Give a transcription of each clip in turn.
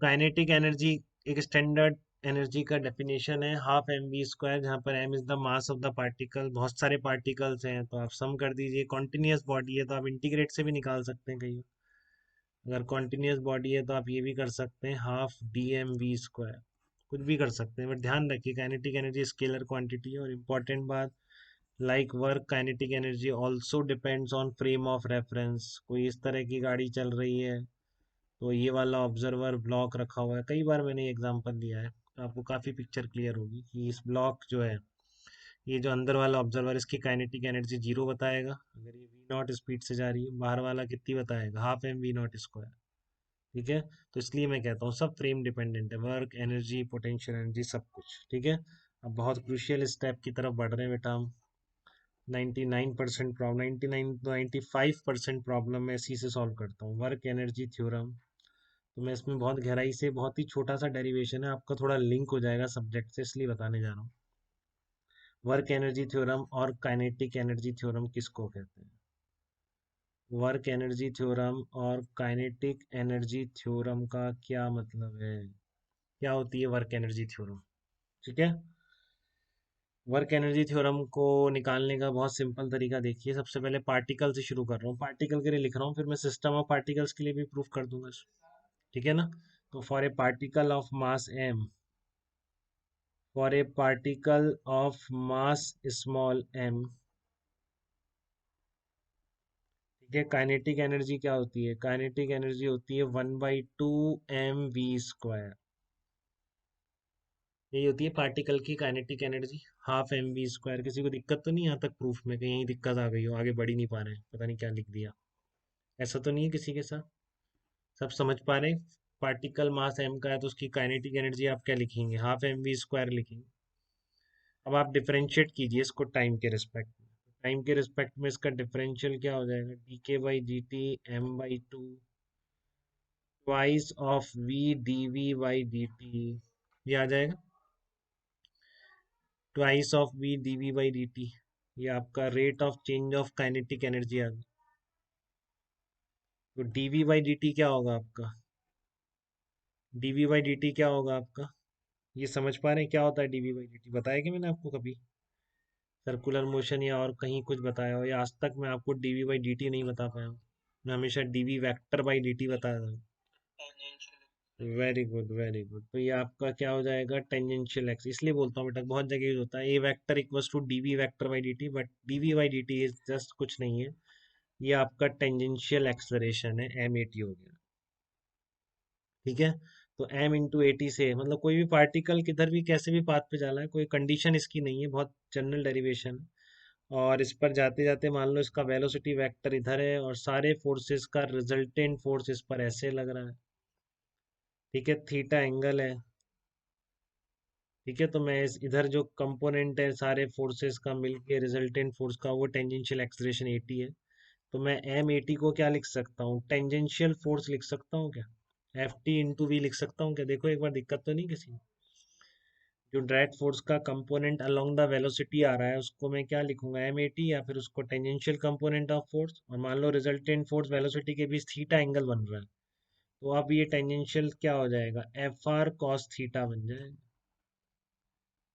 Kinetic energy एक standard energy का definition है हाफ एम वी स्क्वायर, जहाँ पर M is the mass of the particle. बहुत सारे पार्टिकल्स हैं तो आप सम कर दीजिए। कॉन्टिन्यूस बॉडी है तो आप इंटीग्रेट से भी निकाल सकते हैं कई बार। अगर कॉन्टिन्यूस बॉडी है तो आप ये भी कर सकते हैं half D M V square, कुछ भी कर सकते हैं। बट ध्यान रखिए काइनेटिक एनर्जी स्केलर क्वांटिटी है। और इम्पॉर्टेंट बात, like work kinetic energy also depends on frame of reference. कोई इस तरह की गाड़ी चल रही है तो ये वाला ऑब्जर्वर ब्लॉक रखा हुआ है, कई बार मैंने एग्जांपल लिया है तो आपको काफ़ी पिक्चर क्लियर होगी कि इस ब्लॉक जो है, ये जो अंदर वाला ऑब्जर्वर, इसकी काइनेटिक एनर्जी जीरो बताएगा अगर ये वी नॉट स्पीड से जा रही है। बाहर वाला कितनी बताएगा, half M V naught square. ठीक है, तो इसलिए मैं कहता हूँ सब फ्रेम डिपेंडेंट है, वर्क एनर्जी पोटेंशियल एनर्जी सब कुछ। ठीक है, अब बहुत क्रूशियल स्टेप की तरफ बढ़ रहे हैं बेटा हम। 99% प्रॉब्लम, 99 तो 95% प्रॉब्लम मैं इसी से सॉल्व करता हूँ, वर्क एनर्जी थ्योरम। तो मैं इसमें बहुत गहराई से, बहुत ही छोटा सा डेरिवेशन है, आपका थोड़ा लिंक हो जाएगा सब्जेक्ट से, इसलिए बताने जा रहा हूँ। वर्क एनर्जी थ्योरम और काइनेटिक एनर्जी थ्योरम किसको कहते हैं? वर्क एनर्जी थ्योरम और काइनेटिक एनर्जी थ्योरम का क्या मतलब है, क्या होती है वर्क एनर्जी थ्योरम? ठीक है, वर्क एनर्जी थ्योरम को निकालने का बहुत सिंपल तरीका देखिए। सबसे पहले पार्टिकल से शुरू कर रहा हूँ, पार्टिकल के लिए लिख रहा हूँ, फिर मैं सिस्टम ऑफ पार्टिकल्स के लिए भी प्रूफ कर दूंगा। ठीक है ना? तो for a particle of mass M, for a particle of mass small m, ठीक है, काइनेटिक एनर्जी क्या होती है? काइनेटिक एनर्जी होती है 1/2 mv स्क्वायर। यही होती है पार्टिकल की kinetic energy, half M V square. किसी को दिक्कत तो नहीं यहाँ तक प्रूफ में, कहीं दिक्कत आ गई हो, आगे बढ़ ही नहीं पा रहे हैं, पता नहीं क्या लिख दिया, ऐसा तो नहीं है किसी के साथ? सब समझ पा रहे हैं? पार्टिकल मास एम का है तो उसकी काइनेटिक एनर्जी आप क्या लिखेंगे? हाफ एम वी स्क्वायर लिखेंगे। अब आप डिफरेंशिएट कीजिए इसको टाइम के रिस्पेक्ट में। टाइम के रिस्पेक्ट में इसका डिफरेंशियल क्या हो जाएगा? D K by D T M by two twice of V D V by D T, ये आ जाएगा twice of V D V by D T. ये आपका rate of change of kinetic energy आ गई। तो D V by D T क्या होगा आपका? D V by D T क्या होगा आपका? ये समझ पा रहे हैं क्या होता है D V by D T? बताया कि मैंने आपको कभी सर्कुलर मोशन या और कहीं कुछ बताया हो, या आज तक मैं आपको D V by D T नहीं बता पाया हूँ? मैं हमेशा D V vector by D T बताया था। Very good very good. तो ये आपका क्या हो जाएगा? Tangential X. इसलिए बोलता हूँ बेटा बहुत जगह यूज होता है A vector equals to D V vector by D T, but D V by D T is just कुछ नहीं है, ये आपका टेंजेंशियल एक्सलरेशन है, एम ए टी हो गया। ठीक है, तो एम इंटू ए टी से मतलब कोई भी पार्टिकल किधर भी कैसे भी पाथ पे जाना है, कोई कंडीशन इसकी नहीं है, बहुत जनरल डेरिवेशन है। और इस पर जाते जाते मान लो इसका वेलोसिटी वेक्टर इधर है और सारे फोर्सेस का रिजल्टेंट फोर्स इस पर ऐसे लग रहा है। ठीक है, थीटा एंगल है। ठीक है, तो मैं इस इधर जो कंपोनेंट है सारे फोर्सेस का मिलके रिजल्टेंट फोर्स का, वो टेंजेंशियल एक्सलेरेशन 80 है। तो मैं एम 80 को क्या लिख सकता हूँ? टेंजेंशियल फोर्स लिख सकता हूँ क्या? एफ टी इंटू वी लिख सकता हूँ क्या? देखो एक बार, दिक्कत तो नहीं किसी में? जो डायरेक्ट फोर्स का कंपोनेंट अलोंग द वेलोसिटी आ रहा है उसको मैं क्या लिखूंगा? एम 80, या फिर उसको टेंजेंशियल कंपोनेंट ऑफ फोर्स। और मान लो रिजल्टेंट फोर्स वेलोसिटी के बीच थीटा एंगल बन रहा है, तो अब ये टेंजेंशियल क्या हो जाएगा? एफ आर कॉस थीटा बन जाएगा।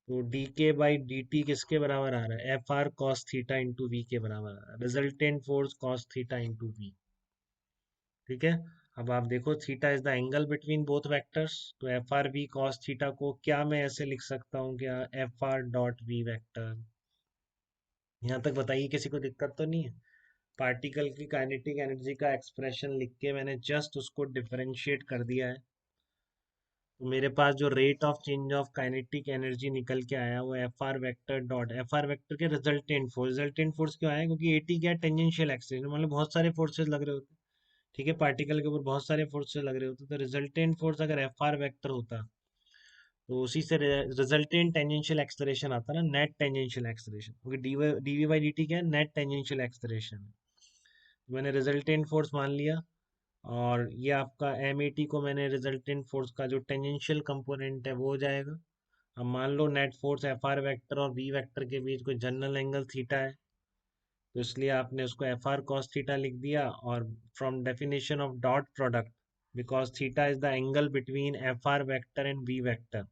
तो D K by D T किसके बराबर आ रहा है? F R cos theta into V के बराबर आ रहा है, resultant force cos theta into V. ठीक है, अब आप देखो theta is the angle between both vectors, तो F R V cos theta को क्या मैं ऐसे लिख सकता हूँ क्या? F R dot V vector. यहाँ तक बताइए किसी को दिक्कत तो नहीं है? पार्टिकल की काइनेटिक एनर्जी का एक्सप्रेशन लिख के मैंने जस्ट उसको डिफरेंशिएट कर दिया है, तो मेरे पास जो rate of change of kinetic energy निकल के आया वो F R vector dot F R vector के रिजल्टेंट फोर्स। रिजल्टेंट फोर्स क्यों आया? क्योंकि एटी क्या, टेंजेंशियल एक्सिस, मतलब बहुत सारे फोर्सेस लग रहे होते हैं। ठीक है, पार्टिकल के ऊपर बहुत सारे फोर्सेस लग रहे होते, तो रिजल्टेंट फोर्स अगर एफ आर वेक्टर होता तो उसी से रिजल्टेंट टेंजेंशियल एक्सलरेशन आता ना, नेट टेंजेंशियल एक्सलरेशन, क्योंकि D V by D T क्या है? Net tangential acceleration. तो मैंने रिजल्टेंट फोर्स मान लिया, और ये आपका एम ए टी को मैंने रिजल्टेंट फोर्स का जो टेंजेंशियल कंपोनेंट है वो हो जाएगा। अब मान लो net force F R vector और वी वेक्टर के बीच कोई जनरल एंगल थीटा है, तो इसलिए आपने उसको एफ आर कॉस थीटा लिख दिया, और from definition of dot product because theta is the angle between F R vector and V vector.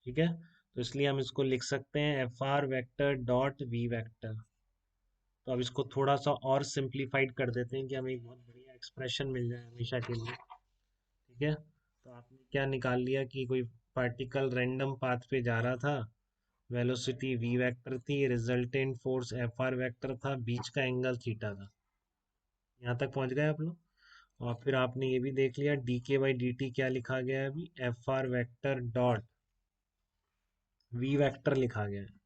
ठीक है, तो इसलिए हम इसको लिख सकते हैं F R vector dot V vector. तो अब इसको थोड़ा सा और सिंप्लीफाइड कर देते हैं कि हमें एक बहुत बढ़िया एक्सप्रेशन मिल जाए हमेशा के लिए। ठीक है, तो आपने क्या निकाल लिया कि कोई पार्टिकल रैंडम पाथ पे जा रहा था, वेलोसिटी वी वेक्टर थी, resultant force F R vector था, बीच का एंगल थीटा था। यहाँ तक पहुंच गए आप लोग। और फिर आपने ये भी देख लिया D K by D T क्या लिखा गया है अभी, F R vector dot V vector लिखा गया है।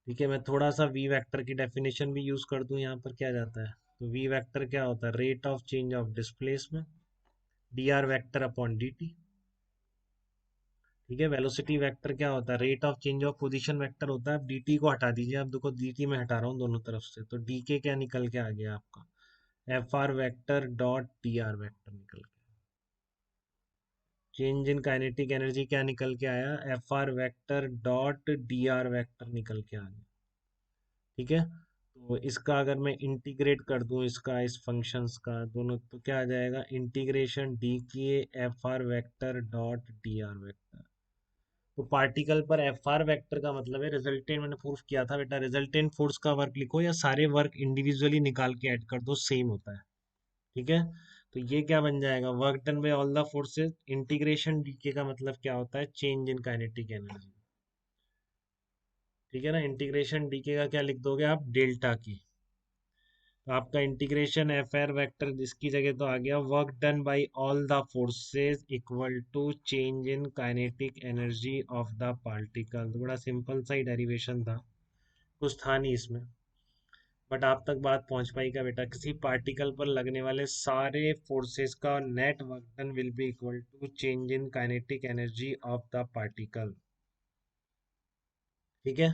ठीक है, मैं थोड़ा सा वी वेक्टर की डेफिनेशन भी यूज कर दूं, यहाँ पर क्या जाता है। तो वी वेक्टर क्या होता है, rate of change of displacement D R vector upon D T. ठीक है, वेलोसिटी वेक्टर क्या होता है, rate of change of position vector होता है। अब dt को हटा दीजिए, आप देखो dt में हटा रहा हूँ दोनों तरफ से, तो डी के क्या निकल के आ गया आपका, F R vector dot D R vector निकल के। चेंज इन काइनेटिक एनर्जी क्या निकल के आया, F R vector dot D R vector निकल के आ गया। ठीक है, तो इसका अगर मैं इंटीग्रेट कर दूं, इसका इस फंक्शंस का दोनों, तो क्या आ जाएगा, इंटीग्रेशन डी के F R vector dot D R vector. तो पार्टिकल पर एफ आर वेक्टर का मतलब है रिजल्टेंट, मैंने प्रूफ किया था बेटा, रिजल्टेंट फोर्स का वर्क लिखो या सारे वर्क इंडिविजुअली निकाल के ऐड कर दो, सेम होता है। ठीक है, तो ये क्या बन जाएगा, work done by all the forces integration D K मतलब क्या होता है, चेंज इन काइनेटिक एनर्जी। ठीक है ना, इंटीग्रेशन डीके का क्या लिख दोगे आप, डेल्टा की। तो आपका इंटीग्रेशन एफ आर वेक्टर जिसकी जगह तो आ गया work done by all the forces equal to change in kinetic energy of the particle. तो बड़ा सिंपल सा ही डेरिवेशन था, कुछ था नहीं इसमें, बट आप तक बात पहुंच पाई क्या बेटा, किसी पार्टिकल पर लगने वाले सारे फोर्सेस का net work done will be equal to change in kinetic energy of the particle. ठीक है,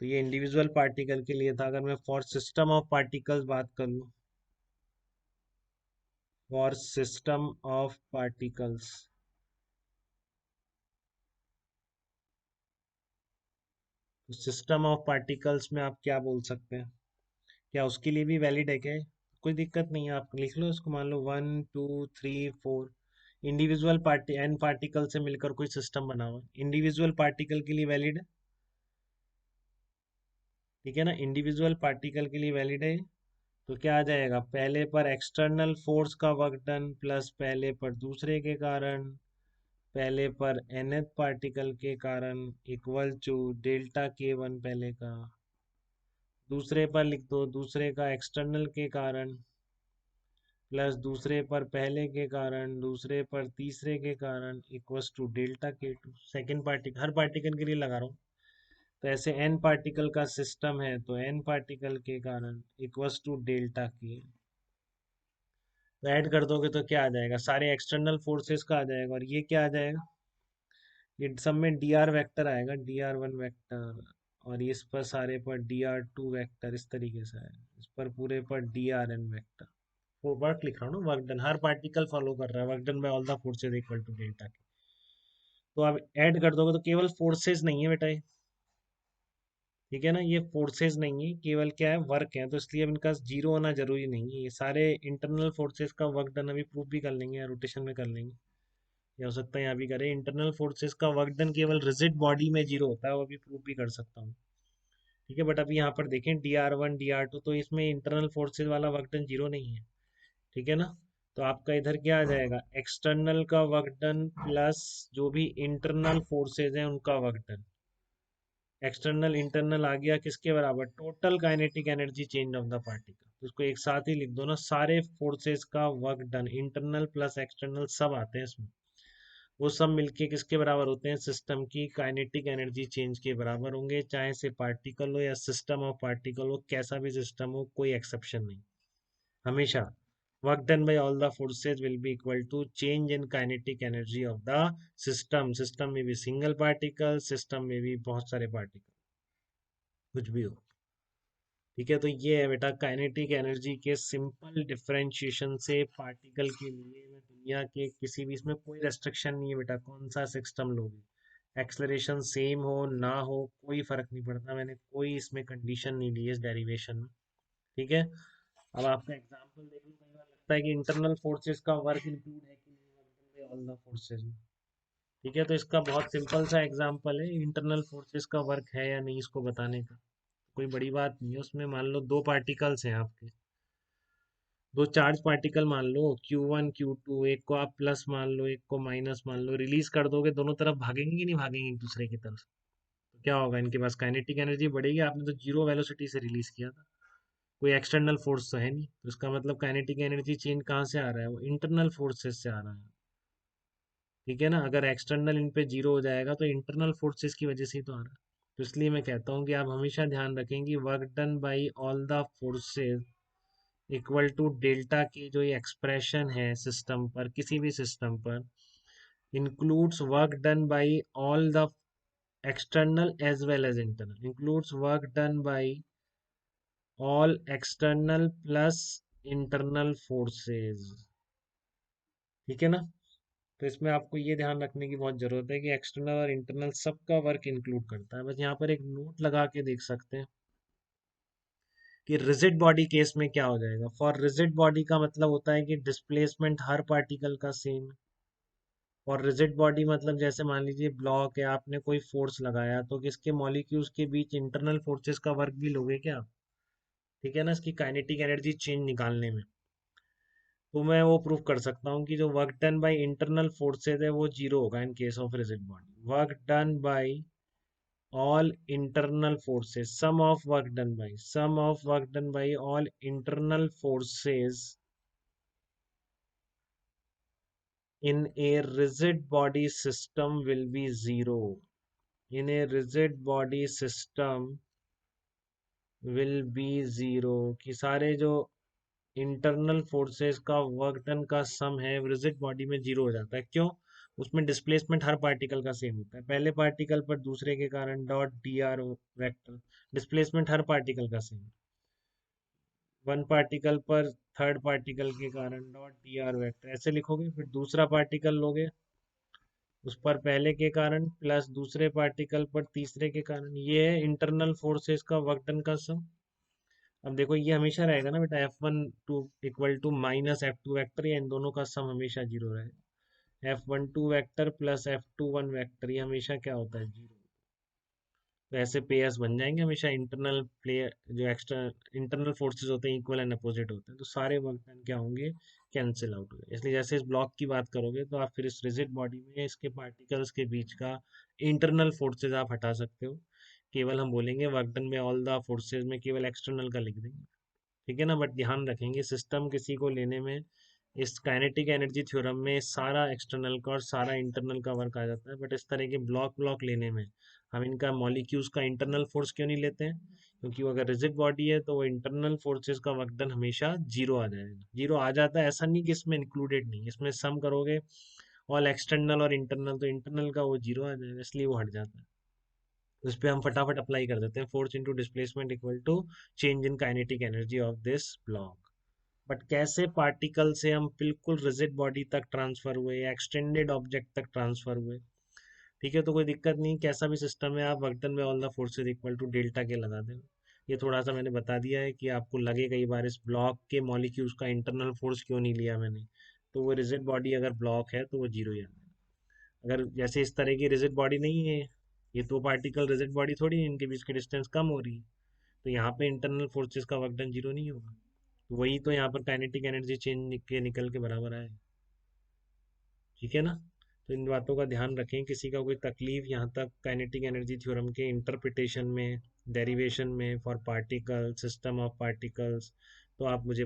तो ये इंडिविजुअल पार्टिकल के लिए था। अगर मैं फॉर सिस्टम ऑफ पार्टिकल्स बात कर लूँ, फॉर सिस्टम ऑफ पार्टिकल्स, तो सिस्टम ऑफ पार्टिकल्स में आप क्या बोल सकते हैं, क्या उसके लिए भी वैलिड है क्या ये? कोई दिक्कत नहीं है, आप लिख लो इसको, मान लो 1 2 3 4 इंडिविजुअल पार्टी एन पार्टिकल से मिलकर कोई सिस्टम बना हुआ है, इंडिविजुअल पार्टिकल के लिए वैलिड है। ठीक है ना, इंडिविजुअल पार्टिकल के लिए वैलिड है। तो क्या आ जाएगा, पहले पर एक्सटर्नल फोर्स का वर्क डन प्लस पहले पर दूसरे के कारण, पहले पर nth पार्टिकल के कारण इक्वल टू डेल्टा के वन पहले का, दूसरे पर लिख दो दूसरे का एक्सटर्नल के कारण प्लस दूसरे पर पहले के कारण दूसरे पर तीसरे के कारण equals to delta K two. Second particle, हर पार्टिकल के लिए लगा रहा हूँ। तो ऐसे एन पार्टिकल का सिस्टम है तो एन पार्टिकल के कारण इक्वल्स टू डेल्टा के। तो ऐड कर दोगे तो क्या आ जाएगा, सारे एक्सटर्नल फोर्सेस का आ जाएगा, और ये क्या आ जाएगा, ये सब में डी आर वैक्टर आएगा, डी आर वन वैक्टर, और इस पर सारे पर डी आर टू वैक्टर, इस तरीके से आएगा, इस पर पूरे पर डी आर एन वैक्टर। वो वर्क लिख रहा हूँ ना, वर्क डन, हर पार्टिकल फॉलो कर रहा है, work done by all the forces equal to delta K. तो आप ऐड कर दोगे तो केवल फोर्सेज नहीं है बेटा ये। ठीक है ना, ये फोर्सेज नहीं है, केवल क्या है, वर्क है, तो इसलिए अब इनका जीरो होना जरूरी नहीं है। ये सारे इंटरनल फोर्सेज का वर्क डन अभी प्रूफ भी कर लेंगे या रोटेशन में कर लेंगे, या हो सकता है यहाँ भी करें। इंटरनल फोर्सेज का वर्क डन केवल रिजिड बॉडी में जीरो होता है, वो भी प्रूफ भी कर सकता हूँ। ठीक है, बट अभी यहाँ पर देखें D R one D R two, तो इसमें इंटरनल फोर्सेज वाला वर्क डन जीरो नहीं है। ठीक है ना, तो आपका इधर क्या आ जाएगा, एक्सटर्नल का वर्क डन प्लस जो भी इंटरनल फोर्सेज हैं उनका वर्क डन। एक्सटर्नल इंटरनल आ गया किसके बराबर, total kinetic energy change of the particle. तो इसको एक साथ ही लिख दो ना, सारे फोर्सेज का work done, internal plus external सब आते हैं इसमें, वो सब मिलके किसके बराबर होते हैं, सिस्टम की काइनेटिक एनर्जी चेंज के बराबर होंगे, चाहे से पार्टिकल हो या सिस्टम ऑफ पार्टिकल हो, कैसा भी सिस्टम हो, कोई एक्सेप्शन नहीं, हमेशा work done by all the forces will be equal to change in kinetic energy of the system। System में भी सिंगल पार्टिकल, सिस्टम में भी बहुत सारे पार्टिकल, कुछ भी हो। ठीक है, तो ये है बेटा काइनेटिक एनर्जी के सिंपल डिफरेंशिएशन से पार्टिकल के लिए। मैं दुनिया के किसी भी, इसमें कोई रेस्ट्रिक्शन नहीं है बेटा, कौन सा सिस्टम लोगे, एक्सलरेशन सेम हो ना हो कोई फर्क नहीं पड़ता, मैंने कोई इसमें कंडीशन नहीं ली है इस डेरिवेशन में। ठीक है, अब आपका एग्जाम्पल देख लो, सकता है कि इंटरनल फोर्सेस का वर्क इंक्लूड है कि नहीं ऑल द फोर्सेस में। ठीक है, तो इसका बहुत सिंपल सा एग्जांपल है, इंटरनल फोर्सेस का वर्क है या नहीं इसको बताने का। कोई बड़ी बात नहीं है उसमें। मान लो दो पार्टिकल्स हैं आपके, दो चार्ज पार्टिकल मान लो Q1 Q2, एक को आप प्लस मान लो, एक को माइनस मान लो, रिलीज कर दोगे, दोनों तरफ भागेंगे कि नहीं भागेंगे एक दूसरे की तरफ? तो क्या होगा, इनके पास काइनेटिक एनर्जी बढ़ेगी। आपने तो जीरो वेलोसिटी से रिलीज किया था, कोई एक्सटर्नल फोर्स तो है नहीं, तो इसका मतलब काइनेटिक एनर्जी चेंज कहाँ से आ रहा है, वो इंटरनल फोर्सेस से आ रहा है। ठीक है ना, अगर एक्सटर्नल इन पे जीरो हो जाएगा तो इंटरनल फोर्सेस की वजह से ही तो आ रहा है। तो इसलिए मैं कहता हूँ कि आप हमेशा ध्यान रखें कि work done by all the forces equal to delta की जो ये एक्सप्रेशन है सिस्टम पर, किसी भी सिस्टम पर, includes work done by all the external as well as internal, includes work done by all external plus internal forces। ठीक है ना, तो इसमें आपको ये ध्यान रखने की बहुत जरूरत है कि एक्सटर्नल और इंटरनल सबका वर्क इंक्लूड करता है। बस यहाँ पर एक नोट लगा के देख सकते हैं कि रिजिड बॉडी केस में क्या हो जाएगा। फॉर रिजिड बॉडी का मतलब होता है कि डिस्प्लेसमेंट हर पार्टिकल का सेम है। और रिजिड बॉडी मतलब जैसे मान लीजिए ब्लॉक है, आपने कोई फोर्स लगाया तो किसके मॉलिक्यूल्स के बीच इंटरनल फोर्सेस का वर्क भी लोगे क्या? ठीक है ना, इसकी काइनेटिक एनर्जी चेंज निकालने में। तो मैं वो प्रूफ कर सकता हूँ कि जो work done by internal forces है वो जीरो होगा in case of rigid body. Work done by all internal forces, sum of work done by all internal forces in a rigid body system will be zero। In a rigid body system will be zero, कि सारे जो internal forces का work done का सम है rigid body में zero हो जाता है। क्यों? उसमें डिस्प्लेसमेंट हर पार्टिकल का सेम होता है, पहले पार्टिकल पर दूसरे के कारण dot D R vector, displacement हर पार्टिकल का सेम। वन पार्टिकल पर थर्ड पार्टिकल के कारण डॉट डी आर वेक्टर ऐसे लिखोगे, फिर दूसरा पार्टिकल लोगे उस पर पहले के कारण प्लस दूसरे पार्टिकल पर तीसरे के कारण, ये है इंटरनल फोर्सेस का वर्क डन का सम। अब देखो ये हमेशा रहेगा ना बेटा, F12 equal to minus F2 vector, या इन दोनों का सम हमेशा जीरो रहेगा। F12 vector plus F21 vector, ये हमेशा क्या होता है, जीरो। तो ऐसे पेयर्स बन जाएंगे हमेशा, इंटरनल प्लेयर जो एक्सट्रा इंटरनल फोर्सेस होते हैं इक्वल एंड अपोजिट होते हैं, तो सारे वर्क डन क्या होंगे, कैंसिल आउट हो गए। इसलिए जैसे इस ब्लॉक की बात करोगे तो आप फिर इस रिजिड बॉडी में इसके पार्टिकल्स के बीच का इंटरनल फोर्सेज आप हटा सकते हो, केवल हम बोलेंगे वर्क डन में ऑल द फोर्सेज में केवल एक्सटर्नल का लिख देंगे। ठीक है ना, बट ध्यान रखेंगे सिस्टम किसी को लेने में इस काइनेटिक एनर्जी थ्योरम में सारा एक्सटर्नल का और सारा इंटरनल का वर्क आ जाता है, बट इस तरह के ब्लॉक ब्लॉक लेने में हम इनका मॉलिक्यूल्स का इंटरनल फोर्स क्यों नहीं लेते हैं? क्योंकि वो अगर रिजिड बॉडी है तो वो इंटरनल फोर्सेस का वर्क डन हमेशा जीरो आ जाएगा। जीरो आ जाता है, ऐसा नहीं कि इसमें इंक्लूडेड नहीं, इसमें सम करोगे ऑल एक्सटर्नल और इंटरनल तो इंटरनल का वो जीरो आ जाएगा, इसलिए वो हट जाता है। उस पर हम फटाफट अप्लाई कर देते हैं, force into displacement equal to change in kinetic energy of this block. But कैसे पार्टिकल से हम बिल्कुल रिजिड बॉडी तक ट्रांसफर हुए या एक्सटेंडेड ऑब्जेक्ट तक ट्रांसफर हुए? ठीक है, तो कोई दिक्कत नहीं, कैसा भी सिस्टम है आप वर्क डन में all the forces equal to delta K लगा दें। ये थोड़ा सा मैंने बता दिया है कि आपको लगे कई बार इस ब्लॉक के मॉलिक्यूल्स का इंटरनल फोर्स क्यों नहीं लिया मैंने, तो वो रिजिड बॉडी अगर ब्लॉक है तो वो जीरो ही आएगा। अगर जैसे इस तरह की रिजिड बॉडी नहीं है, ये दो पार्टिकल रिजिड बॉडी थोड़ी है, इनके बीच की डिस्टेंस कम हो रही है, तो यहाँ पे इंटरनल फोर्सेस का वर्क डन जीरो नहीं होगा। तो वही तो यहाँ पर काइनेटिक एनर्जी चेंज के निकल के बराबर आए। ठीक है ना, तो इन बातों का ध्यान रखें, किसी का कोई तकलीफ यहाँ तक काइनेटिक एनर्जी थ्योरम के इंटरप्रिटेशन में, डेरिवेशन में for particle, system of particles, तो आप मुझे